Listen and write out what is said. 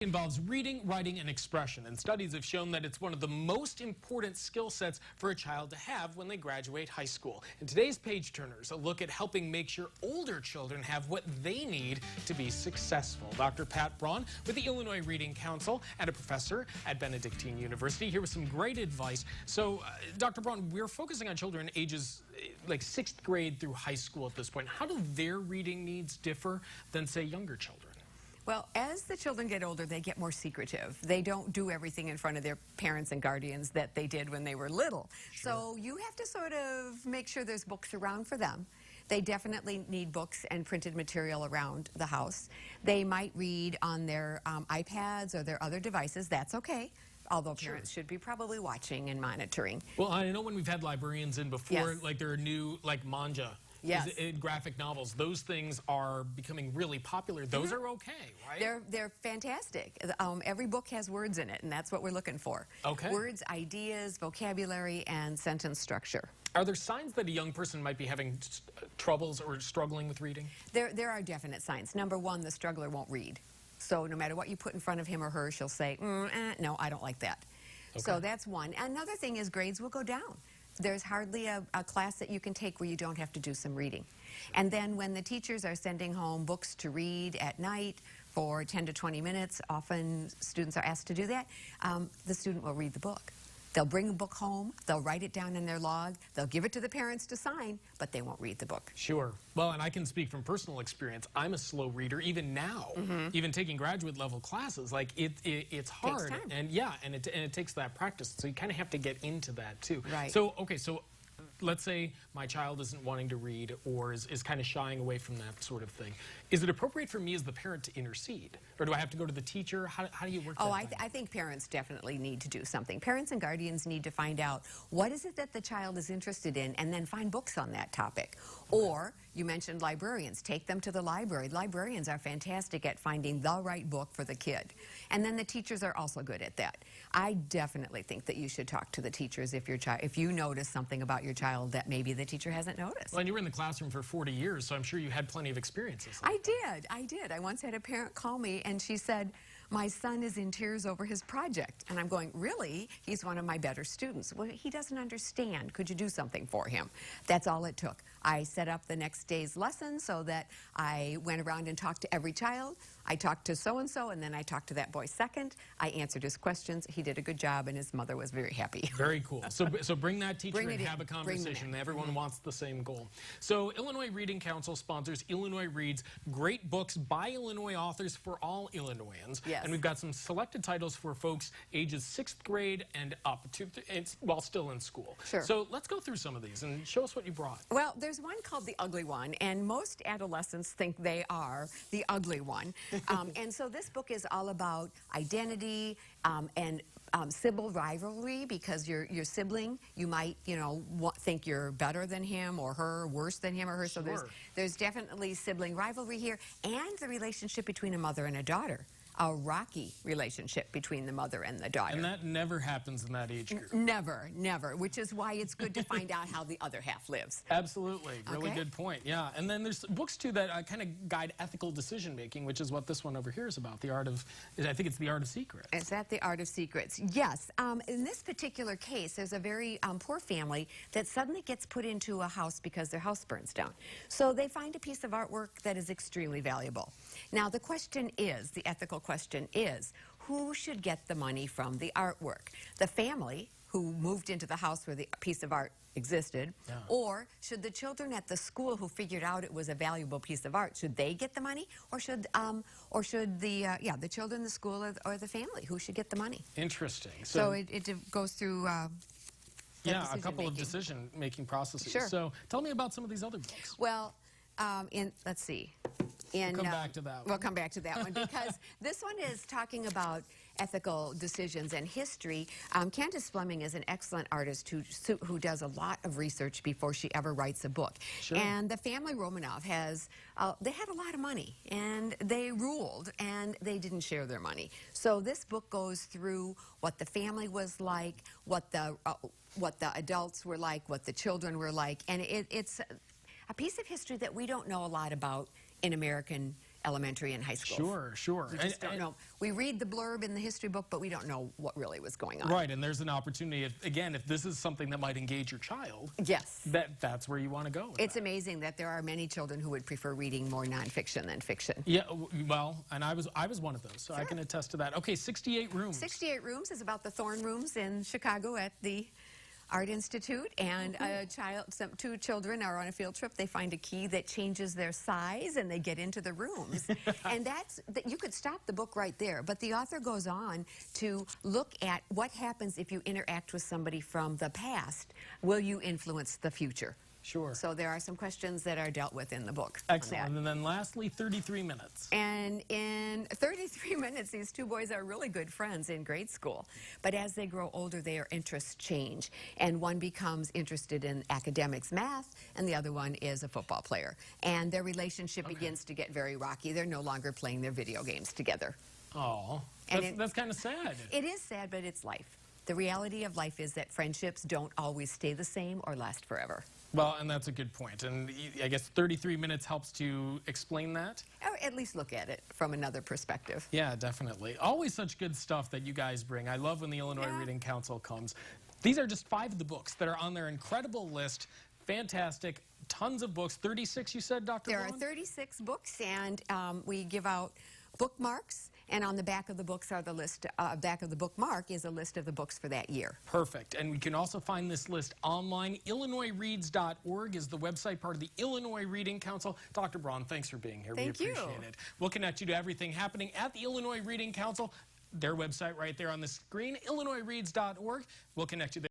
Involves reading, writing, and expression, and studies have shown that it's one of the most important skill sets for a child to have when they graduate high school. And today's Page Turners, a look at helping make sure older children have what they need to be successful. Dr. Pat Braun with the Illinois Reading Council and a professor at Benedictine University here with some great advice. So, Dr. Braun, we're focusing on children ages like 6th grade through high school at this point. How do their reading needs differ than, say, younger children? Well, as the children get older, they get more secretive. They don't do everything in front of their parents and guardians that they did when they were little. Sure. So you have to sort of make sure there's books around for them. They definitely need books and printed material around the house. They might read on their iPads or their other devices. That's okay. Although parents should be probably watching and monitoring. Well, I know when we've had librarians in before, Yes. like there are new, like manga. Yes. Graphic novels. Those things are becoming really popular. Those are okay, right? They're fantastic. Every book has words in it, and that's what we're looking for. Okay. Words, ideas, vocabulary, and sentence structure. Are there signs that a young person might be having troubles or struggling with reading? There are definite signs. Number one, the struggler won't read. So no matter what you put in front of him or her, she'll say, no, I don't like that. Okay. So that's one. Another thing is grades will go down. There's hardly a class that you can take where you don't have to do some reading. And then when the teachers are sending home books to read at night for 10 to 20 minutes, often students are asked to do that, the student will read the book. They'll bring a book home, they'll write it down in their log, they'll give it to the parents to sign, but they won't read the book. Sure. Well, and I can speak from personal experience. I'm a slow reader, even now, even taking graduate level classes. Like it's hard. Takes time. And yeah, and it takes that practice. So you kind of have to get into that too. Right. So, okay, so let's say my child isn't wanting to read or is kind of shying away from that sort of thing. Is it appropriate for me as the parent to intercede? Or do I have to go to the teacher? How do you work that? I think parents definitely need to do something. Parents and guardians need to find out what is it that the child is interested in and then find books on that topic. Or, you mentioned librarians. Take them to the library. Librarians are fantastic at finding the right book for the kid. And then the teachers are also good at that. I definitely think that you should talk to the teachers if you notice something about your child that maybe the teacher hasn't noticed. Well, and you were in the classroom for 40 years, so I'm sure you had plenty of experiences. I did. I once had a parent call me and she said, my son is in tears over his project. And I'm going, really? He's one of my better students. Well, he doesn't understand. Could you do something for him? That's all it took. I set up the next day's lesson so that I went around and talked to every child. I talked to so-and-so, and then I talked to that boy second. I answered his questions. He did a good job, and his mother was very happy. Very cool. So bring that teacher and have a conversation. Everyone wants the same goal. So Illinois Reading Council sponsors Illinois Reads, great books by Illinois authors for all Illinoisans. Yes. And we've got some selected titles for folks ages 6th grade and up, while still in school. Sure. So let's go through some of these and show us what you brought. Well, there's one called The Ugly One, and most adolescents think they are the ugly one. And so this book is all about identity and sibling rivalry, because your sibling, you might, think you're better than him or her, worse than him or her. So there's definitely sibling rivalry here, and the relationship between a mother and a daughter. A rocky relationship between the mother and the daughter. And that never happens in that age group. Never, which is why it's good to find out how the other half lives. Absolutely. Really Okay. good point. Yeah. And then there's books, too, that kind of guide ethical decision making, which is what this one over here is about. I think it's The Art of Secrets. Is that The Art of Secrets? Yes. In this particular case, there's a very poor family that suddenly gets put into a house because their house burns down. So they find a piece of artwork that is extremely valuable. Now, the question is, the ethical question is, who should get the money from the artwork? The family who moved into the house where the piece of art existed, or should the children at the school who figured out it was a valuable piece of art, should they get the money, or should the children, the school, or the family, who should get the money? Interesting. So it goes through a couple of decision-making processes. Sure. So tell me about some of these other books. Well, let's see. We'll come back to that one. We'll come back to that one, because this one is talking about ethical decisions and history. Candace Fleming is an excellent artist who does a lot of research before she ever writes a book. Sure. And the family Romanov they had a lot of money, and they ruled, and they didn't share their money. So this book goes through what the family was like, what the adults were like, what the children were like, and it's a piece of history that we don't know a lot about in American elementary and high schools. Sure, sure. We just don't know. We read the blurb in the history book, but we don't know what really was going on. Right, and there's an opportunity, if this is something that might engage your child, yes, that's where you want to go with it's that. amazing that there are many children who would prefer reading more nonfiction than fiction. Yeah, well, and I was one of those, so I Sure. can attest to that. Okay, 68 Rooms. 68 Rooms is about the Thorne Rooms in Chicago at the Art Institute, and two children are on a field trip. They find a key that changes their size, and they get into the rooms. And you could stop the book right there, but the author goes on to look at what happens if you interact with somebody from the past. Will you influence the future? Sure. So there are some questions that are dealt with in the book. on Excellent. that. And then lastly, 33 Minutes. And in 33 minutes, these two boys are really good friends in grade school. But as they grow older, their interests change. And one becomes interested in academics, math, and the other one is a football player. And their relationship begins to get very rocky. They're no longer playing their video games together. Oh, And that's kind of sad. It is sad, but it's life. The reality of life is that friendships don't always stay the same or last forever. Well, and that's a good point. And I guess 33 Minutes helps to explain that. Or at least look at it from another perspective. Yeah, definitely. Always such good stuff that you guys bring. I love when the Illinois Yeah. Reading Council comes. These are just 5 of the books that are on their incredible list. Fantastic. Tons of books. 36, you said, Dr. There are Vaughn? 36 books, and we give out bookmarks. And on the back of the books are the list. Back of the bookmark is a list of the books for that year. Perfect. And we can also find this list online. IllinoisReads.org is the website, part of the Illinois Reading Council. Dr. Braun, thanks for being here. Thank we you. appreciate it. We'll connect you to everything happening at the Illinois Reading Council. Their website right there on the screen, IllinoisReads.org. We'll connect you there.